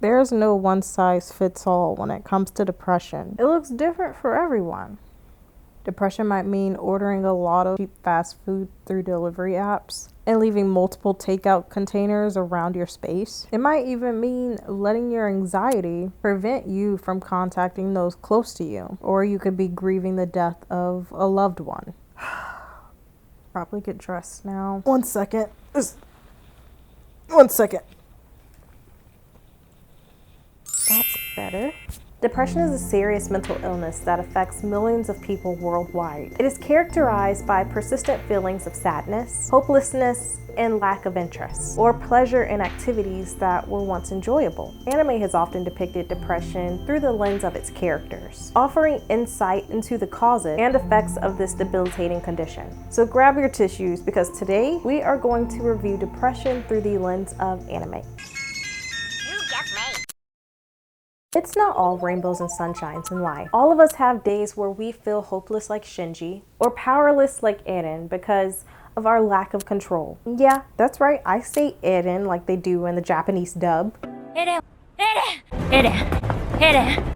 There's no one size fits all when it comes to depression. It looks different for everyone. Depression might mean ordering a lot of cheap fast food through delivery apps and leaving multiple takeout containers around your space. It might even mean letting your anxiety prevent you from contacting those close to you, or you could be grieving the death of a loved one. Probably get dressed now. 1 second. 1 second. That's better. Depression is a serious mental illness that affects millions of people worldwide. It is characterized by persistent feelings of sadness, hopelessness, and lack of interest, or pleasure in activities that were once enjoyable. Anime has often depicted depression through the lens of its characters, offering insight into the causes and effects of this debilitating condition. So grab your tissues, because today we are going to review depression through the lens of anime. It's not all rainbows and sunshines in life. All of us have days where we feel hopeless like Shinji or powerless like Eren because of our lack of control. Yeah, that's right, I say Eren like they do in the Japanese dub. Eren, Eren, Eren, Eren.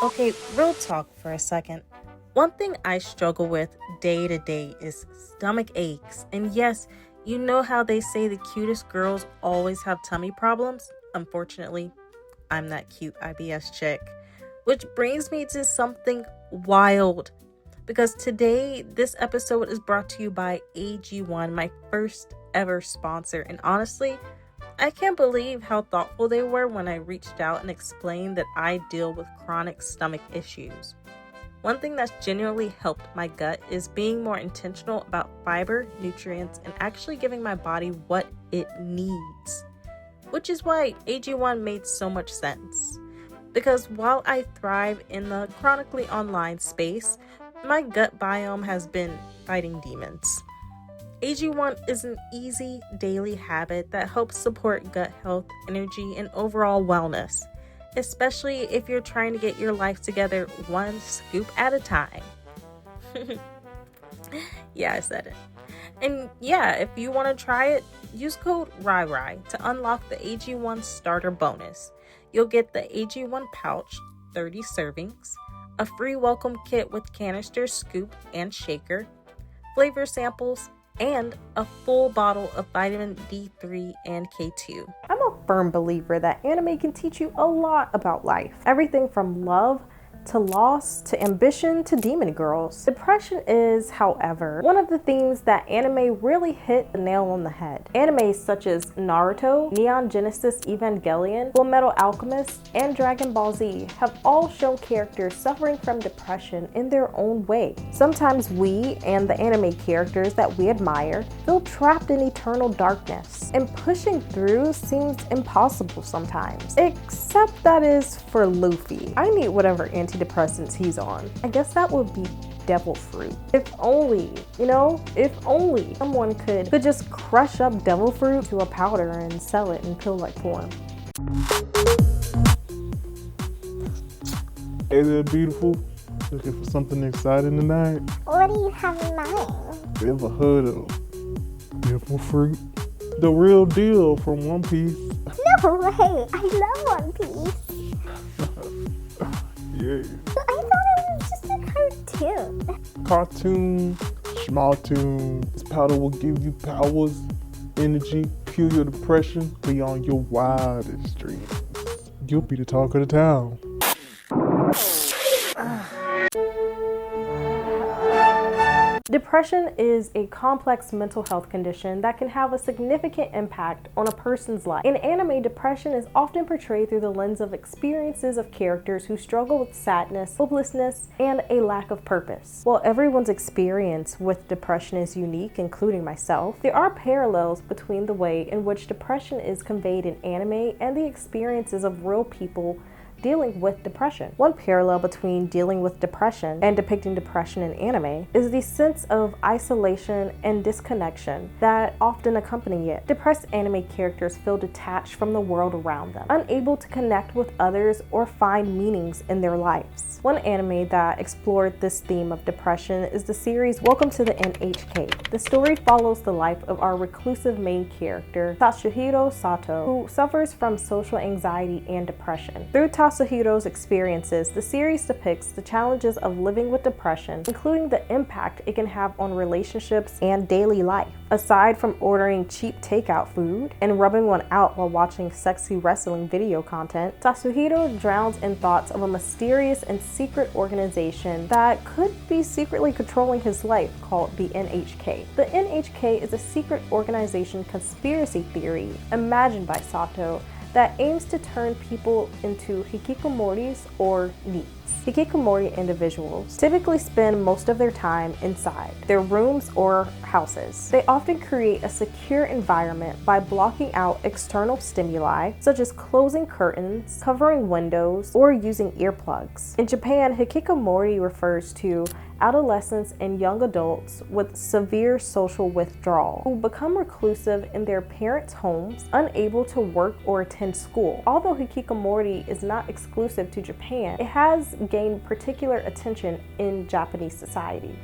Okay, real talk for a second. One thing I struggle with day to day is stomach aches. And yes, you know how they say the cutest girls always have tummy problems? Unfortunately, I'm that cute IBS chick. Which brings me to something wild. Because today, this episode is brought to you by AG1, my first ever sponsor. And honestly, I can't believe how thoughtful they were when I reached out and explained that I deal with chronic stomach issues. One thing that's genuinely helped my gut is being more intentional about fiber, nutrients, and actually giving my body what it needs. Which is why AG1 made so much sense. Because while I thrive in the chronically online space, my gut biome has been fighting demons. AG1 is an easy daily habit that helps support gut health, energy, and overall wellness, especially if you're trying to get your life together one scoop at a time. Yeah, I said it. And yeah, if you want to try it, use code RYRY to unlock the AG1 starter bonus. You'll get the AG1 pouch, 30 servings, a free welcome kit with canister, scoop, and shaker, flavor samples, and a full bottle of vitamin D3 and K2. I'm a firm believer that anime can teach you a lot about life. Everything from love to loss, to ambition, to demon girls. Depression is, however, one of the themes that anime really hit the nail on the head. Anime such as Naruto, Neon Genesis Evangelion, Fullmetal Alchemist, and Dragon Ball Z have all shown characters suffering from depression in their own way. Sometimes we and the anime characters that we admire feel trapped in eternal darkness, and pushing through seems impossible sometimes. Except that is for Luffy. I need whatever antidepressants he's on. I guess that would be devil fruit. If only, if only someone could just crush up devil fruit to a powder and sell it in pill-like form. Hey there, beautiful. Looking for something exciting tonight? What do you have in mind? You ever heard of devil fruit? The real deal from One Piece. No way! I love One Piece. Yeah. I thought it was just a cartoon. Cartoon, small tune. This powder will give you powers, energy, cure your depression beyond your wildest dreams. You'll be the talk of the town. Depression is a complex mental health condition that can have a significant impact on a person's life. In anime, depression is often portrayed through the lens of experiences of characters who struggle with sadness, hopelessness, and a lack of purpose. While everyone's experience with depression is unique, including myself, there are parallels between the way in which depression is conveyed in anime and the experiences of real people dealing with depression. One parallel between dealing with depression and depicting depression in anime is the sense of isolation and disconnection that often accompany it. Depressed anime characters feel detached from the world around them, unable to connect with others or find meanings in their lives. One anime that explored this theme of depression is the series Welcome to the NHK. The story follows the life of our reclusive main character, Tatsuhiro Sato, who suffers from social anxiety and depression. Through Tatsuhiro's experiences, the series depicts the challenges of living with depression, including the impact it can have on relationships and daily life. Aside from ordering cheap takeout food and rubbing one out while watching sexy wrestling video content, Tatsuhiro drowns in thoughts of a mysterious and secret organization that could be secretly controlling his life, called the NHK. The NHK is a secret organization conspiracy theory imagined by Sato that aims to turn people into hikikomoris or neets. Hikikomori individuals typically spend most of their time inside their rooms or houses. They often create a secure environment by blocking out external stimuli, such as closing curtains, covering windows, or using earplugs. In Japan, hikikomori refers to adolescents and young adults with severe social withdrawal who become reclusive in their parents' homes, unable to work or attend school. Although hikikomori is not exclusive to Japan, it has gained particular attention in Japanese society.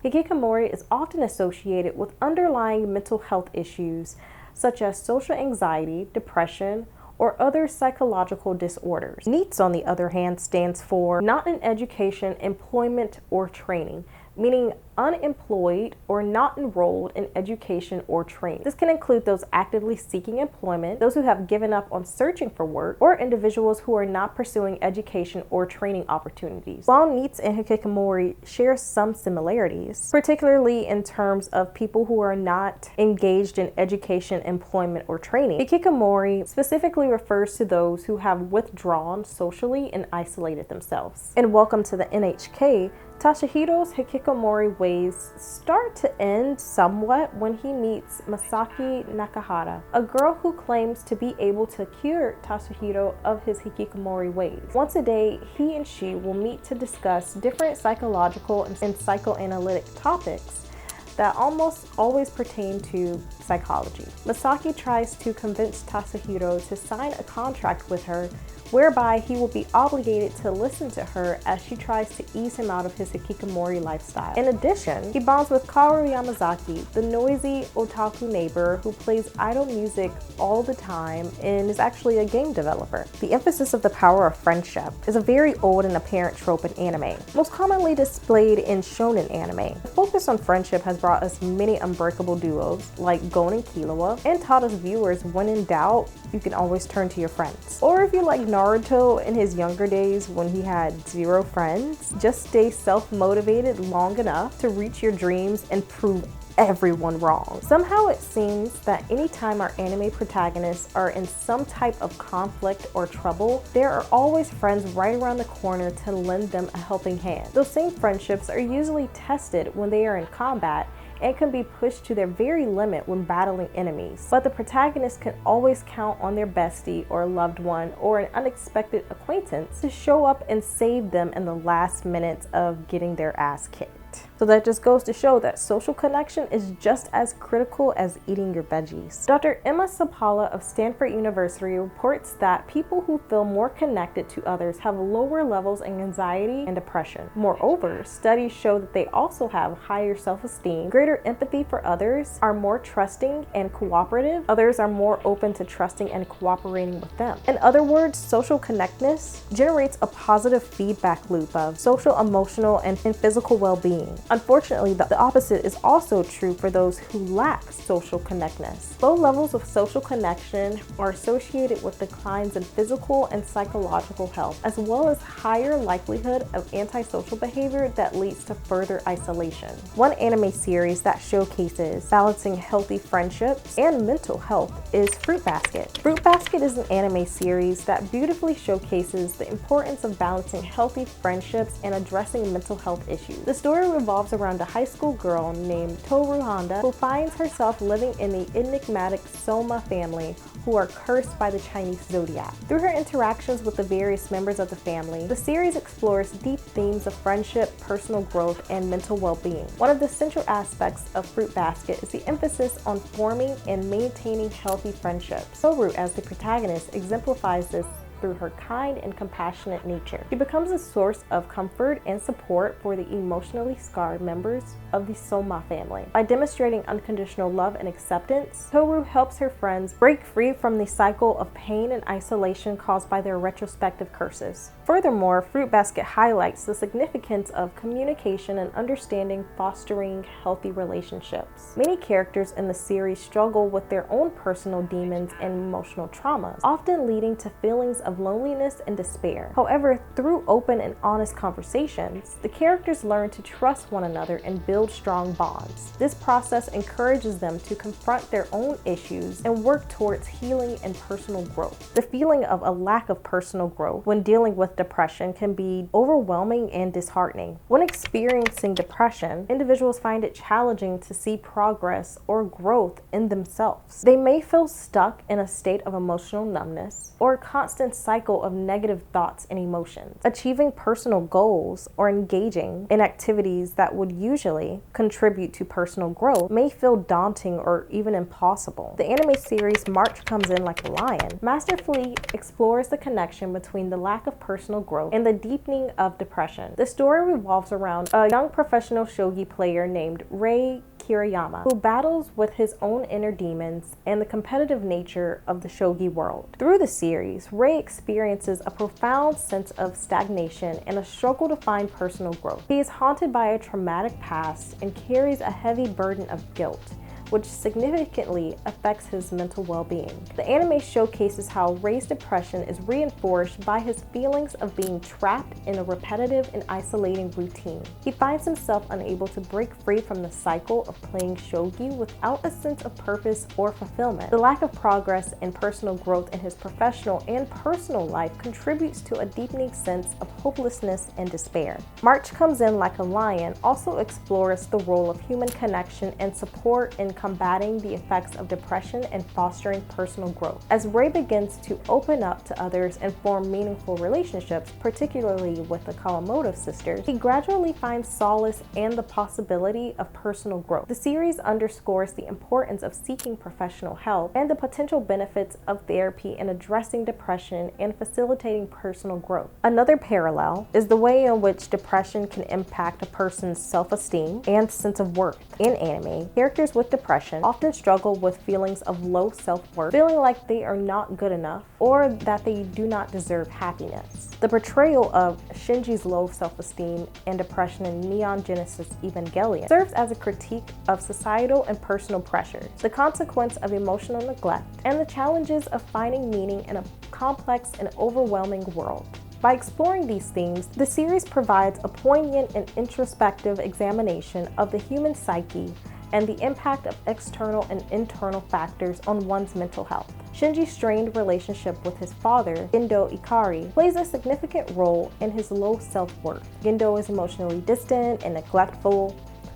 Hikikomori is often associated with underlying mental health issues such as social anxiety, depression, or other psychological disorders. NEETS, on the other hand, stands for Not in Education, Employment, or Training, meaning unemployed or not enrolled in education or training. This can include those actively seeking employment, those who have given up on searching for work, or individuals who are not pursuing education or training opportunities. While NEETS and hikikomori share some similarities, particularly in terms of people who are not engaged in education, employment, or training, hikikomori specifically refers to those who have withdrawn socially and isolated themselves. In Welcome to the NHK, Tatsuhiro's hikikomori ways start to end somewhat when he meets Masaki Nakahara, a girl who claims to be able to cure Tatsuhiro of his hikikomori ways. Once a day, he and she will meet to discuss different psychological and psychoanalytic topics that almost always pertain to psychology. Masaki tries to convince Tatsuhiro to sign a contract with her whereby he will be obligated to listen to her as she tries to ease him out of his hikikomori lifestyle. In addition, he bonds with Kaoru Yamazaki, the noisy otaku neighbor who plays idol music all the time and is actually a game developer. The emphasis of the power of friendship is a very old and apparent trope in anime, most commonly displayed in shonen anime. The focus on friendship has brought us many unbreakable duos like Gon and Killua, and taught us viewers when in doubt, you can always turn to your friends. Or if you like Naruto in his younger days when he had 0 friends, just stay self-motivated long enough to reach your dreams and prove everyone wrong. Somehow it seems that anytime our anime protagonists are in some type of conflict or trouble, there are always friends right around the corner to lend them a helping hand. Those same friendships are usually tested when they are in combat and can be pushed to their very limit when battling enemies. But the protagonist can always count on their bestie or loved one or an unexpected acquaintance to show up and save them in the last minutes of getting their ass kicked. So that just goes to show that social connection is just as critical as eating your veggies. Dr. Emma Sapala of Stanford University reports that people who feel more connected to others have lower levels of anxiety and depression. Moreover, studies show that they also have higher self-esteem, greater empathy for others, are more trusting and cooperative. Others are more open to trusting and cooperating with them. In other words, social connectedness generates a positive feedback loop of social, emotional, and physical well-being. Unfortunately, the opposite is also true for those who lack social connectedness. Low levels of social connection are associated with declines in physical and psychological health, as well as higher likelihood of antisocial behavior that leads to further isolation. One anime series that showcases balancing healthy friendships and mental health is Fruit Basket. Fruit Basket is an anime series that beautifully showcases the importance of balancing healthy friendships and addressing mental health issues. The story revolves revolves around a high school girl named Toru Honda who finds herself living in the enigmatic Soma family who are cursed by the Chinese zodiac. Through her interactions with the various members of the family, the series explores deep themes of friendship, personal growth, and mental well-being. One of the central aspects of Fruit Basket is the emphasis on forming and maintaining healthy friendships. Toru, as the protagonist, exemplifies this through her kind and compassionate nature. She becomes a source of comfort and support for the emotionally scarred members of the Soma family. By demonstrating unconditional love and acceptance, Toru helps her friends break free from the cycle of pain and isolation caused by their retrospective curses. Furthermore, Fruit Basket highlights the significance of communication and understanding fostering healthy relationships. Many characters in the series struggle with their own personal demons and emotional traumas, often leading to feelings of loneliness and despair. However, through open and honest conversations, the characters learn to trust one another and build strong bonds. This process encourages them to confront their own issues and work towards healing and personal growth. The feeling of a lack of personal growth when dealing with depression can be overwhelming and disheartening. When experiencing depression, individuals find it challenging to see progress or growth in themselves. They may feel stuck in a state of emotional numbness or a constant cycle of negative thoughts and emotions. Achieving personal goals or engaging in activities that would usually contribute to personal growth may feel daunting or even impossible. The anime series March Comes In Like a Lion masterfully explores the connection between the lack of personal growth and the deepening of depression. The story revolves around a young professional shogi player named Rei Kiriyama, who battles with his own inner demons and the competitive nature of the shogi world. Through the series, Rei experiences a profound sense of stagnation and a struggle to find personal growth. He is haunted by a traumatic past and carries a heavy burden of guilt, which significantly affects his mental well-being. The anime showcases how Rei's depression is reinforced by his feelings of being trapped in a repetitive and isolating routine. He finds himself unable to break free from the cycle of playing shogi without a sense of purpose or fulfillment. The lack of progress and personal growth in his professional and personal life contributes to a deepening sense of hopelessness and despair. March Comes In Like a Lion also explores the role of human connection and support in combating the effects of depression and fostering personal growth. As Rei begins to open up to others and form meaningful relationships, particularly with the Kawamoto sisters, he gradually finds solace and the possibility of personal growth. The series underscores the importance of seeking professional help and the potential benefits of therapy in addressing depression and facilitating personal growth. Another parallel is the way in which depression can impact a person's self-esteem and sense of worth. In anime, characters with depression often struggle with feelings of low self-worth, feeling like they are not good enough or that they do not deserve happiness. The portrayal of Shinji's low self-esteem and depression in Neon Genesis Evangelion serves as a critique of societal and personal pressures, the consequence of emotional neglect, and the challenges of finding meaning in a complex and overwhelming world. By exploring these themes, the series provides a poignant and introspective examination of the human psyche and the impact of external and internal factors on one's mental health. Shinji's strained relationship with his father, Gendo Ikari, plays a significant role in his low self-worth. Gendo is emotionally distant and neglectful,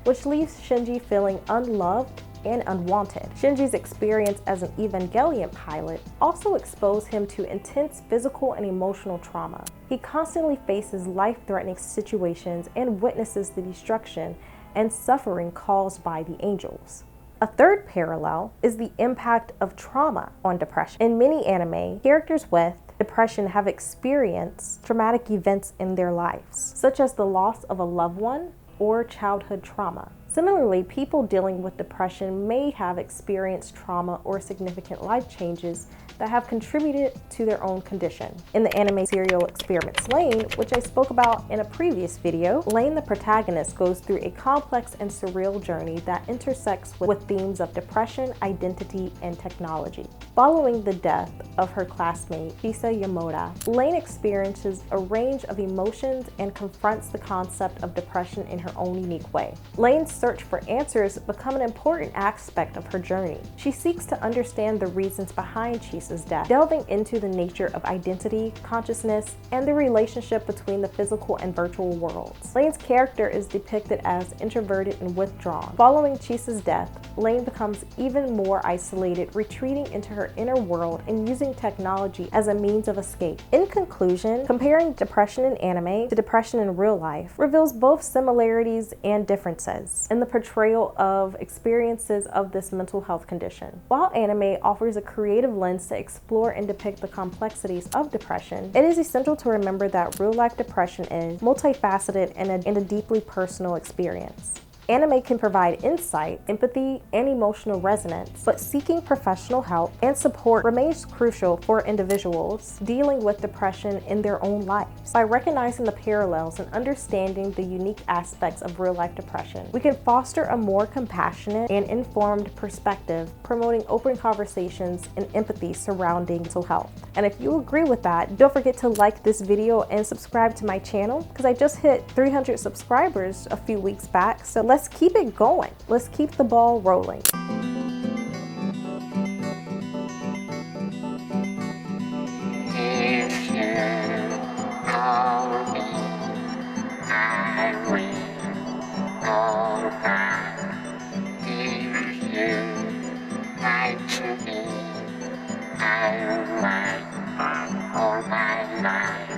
which leaves Shinji feeling unloved and unwanted. Shinji's experience as an Evangelion pilot also exposed him to intense physical and emotional trauma. He constantly faces life-threatening situations and witnesses the destruction and suffering caused by the angels. A third parallel is the impact of trauma on depression. In many anime, characters with depression have experienced traumatic events in their lives, such as the loss of a loved one or childhood trauma. Similarly, people dealing with depression may have experienced trauma or significant life changes that have contributed to their own condition. In the anime serial Experiments Lain, which I spoke about in a previous video, Lain, the protagonist, goes through a complex and surreal journey that intersects with themes of depression, identity, and technology. Following the death of her classmate, Fisa Yamoda, Lain experiences a range of emotions and confronts the concept of depression in her own unique way. Lain's search for answers become an important aspect of her journey. She seeks to understand the reasons behind Chisa's death, delving into the nature of identity, consciousness, and the relationship between the physical and virtual worlds. Lane's character is depicted as introverted and withdrawn. Following Chisa's death, Lane becomes even more isolated, retreating into her inner world and using technology as a means of escape. In conclusion, comparing depression in anime to depression in real life reveals both similarities and differences in the portrayal of experiences of this mental health condition. While anime offers a creative lens to explore and depict the complexities of depression, it is essential to remember that real-life depression is multifaceted and a deeply personal experience. Anime can provide insight, empathy, and emotional resonance, but seeking professional help and support remains crucial for individuals dealing with depression in their own lives. By recognizing the parallels and understanding the unique aspects of real-life depression, we can foster a more compassionate and informed perspective, promoting open conversations and empathy surrounding mental health. And if you agree with that, don't forget to like this video and subscribe to my channel, because I just hit 300 subscribers a few weeks back, so let's keep it going. Let's keep the ball rolling.